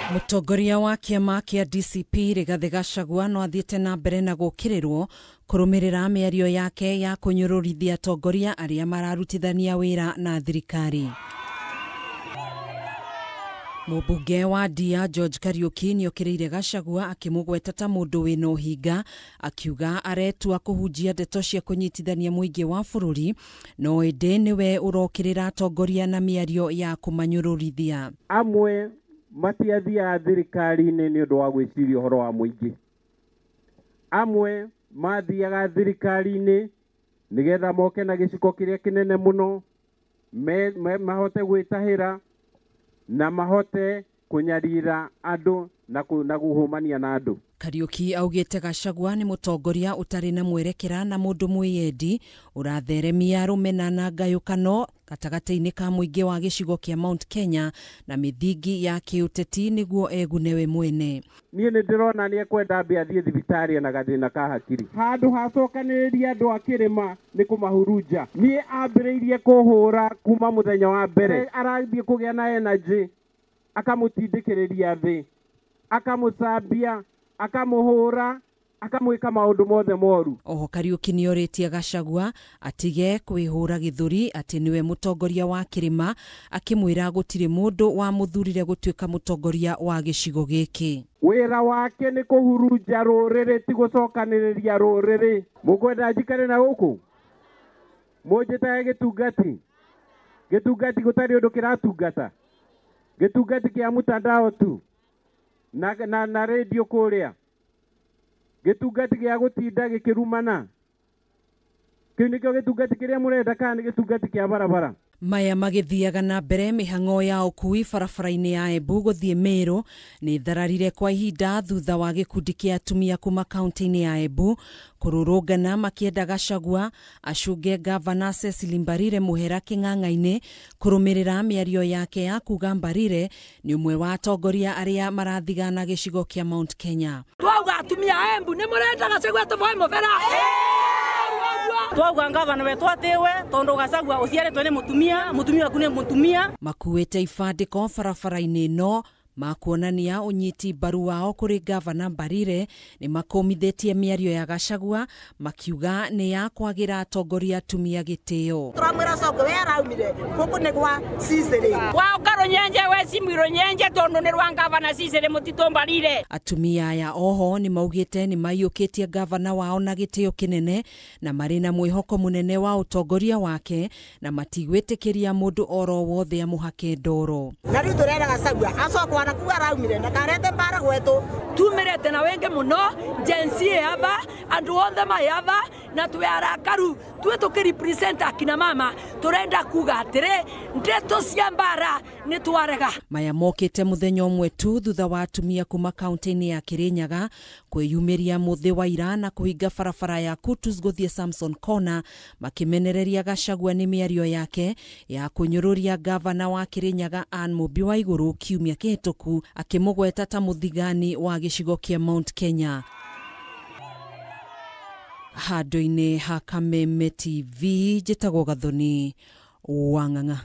Mutongoria wa kiama kia DCP Rigathi Gachagua no athiete na mbere na gukirirwo kurumirira miario yake ya kunyururithia atongoria aria mararutithania wira na thirikari. Mubunge wa Dia George Kariuki niokireire Gachagua akimugweta ta mundu wina uhinga, akiuga aretua kuhunjia ndeto cia kunyitithania muingi wa bururi no indi niwe urokirira atongoria na miario ya kumanyururithia. Amwe matiathia thirikari-inĩ nĩ ũndũ wa gwĩciria ũhoro wa mũingĩ. Amwe mathiaga thirikari-inĩ nĩgetha moke na gĩciko kĩrĩa kĩnene mũno, mahote gwĩtahĩra na mahote kunyarira andũ na guhumania na andũ. Kariuki augite Gachagua ni mutongoria utari na mwerekera na mundu mwiyendi uratheremia rumena na ngayukano gatagati-ini ka muingi wa gicigo kia Mount Kenya na mithingi ya kiuteti niguo egunewe mwene. Niĩ nĩ ndĩrona nĩ ekwenda mbia thiĩ thibitari na gathĩna ka hakiri. Handũ hacokanĩrĩria andũ a kĩrĩma nĩ kũmahurunja. Niĩ ambĩrĩirie kũhũra kuma mũthenya wa mbere. Arathiĩ kũgĩa na energy, akamũtindĩkĩrĩria thĩ, akamũcambia, akamuhura, akamwika maundu mothe moru. Oho Kariuki nioritie Gachagua atige kwihura githuri ati niwe mutongoria wa kirima, akimwira gutire mundu wa muthurire gutuika mutongoria wa gicigo giki. Wira wake ni kuhurunja ruriri ti gucokaniriria ruriri. Mukwenda njikare na guku mujita gitungati gutari undu kiratungata, gitungati kia mutandao tu na radio kuria, gitungati gia gutinda gikirumana. Kiu nikio gitungati kiria murenda kana ni gitungati kia barabara? Maya magithiaga na mbere mihango ya ukui barabara-ini ya Embu guthie Meru ni thararire kwa ihinda thutha wa gikundi kia atumia kuma kaunti-ini ya Embu kururungana makienda Gachagua acunge gavana Cecily Mbarire muhera king'ang'a-ini kurumirira miario yake ya kuga Mbarire ni umwe wa atongoria aria marathigana gicigo kia Mount Kenya. Twauga atumia a Embu ni murenda Gachagua tuvoe muvera. Twauga gavana wetu atiwe tondu Gachagua uciaritwe ni mutumia waku ni mutumia. Makuite ibandiko barabara-ini no makuonania unyiti mbaru wao kuri gavana Mbarire ni makomithetie miario ya Gachagua makiuga ni ya kwagira atongoria atumia gitio. Turamwira coke we araumire guku ni gwa Cicely wa ukaro nyenje we cimiro nyenje tondu ni rwa gavana Cicely mutito Mbarire. Atumia aya oho ni maugite ni mayukitie gavana wao na gitio kinene na marina mwihoko munene wa utongoria wake na matigwitikiria mundu oro wothe amuhake ndoro. Na riu turenda Gachagua acokwa na kuwa araumire na karete mbara gwetu tumirete na wenge muno jensi aba andu othe mayaba na twe arakaru twe tukiripresent akina mama turenda kuga atire ndeto cia mbara ni twarega. Maya mokite muthenya umwe tu thutha wa atumia kuma kaunti-ini ya Kirinyaga kwiyumiria muthi wa ira na kuhinga barabara ya Kutus guthie Samson Corner makimenereria Gachagua ni miario yake ya kunyururia gavana wa Kirinyaga Anne Mubi wa iguru kiumia kihituku akimugweta ta muthigani wa gicigo kia Mount Kenya. Handu-ini ha Kameme TV njitagwo Gathoni Wang'ang'a.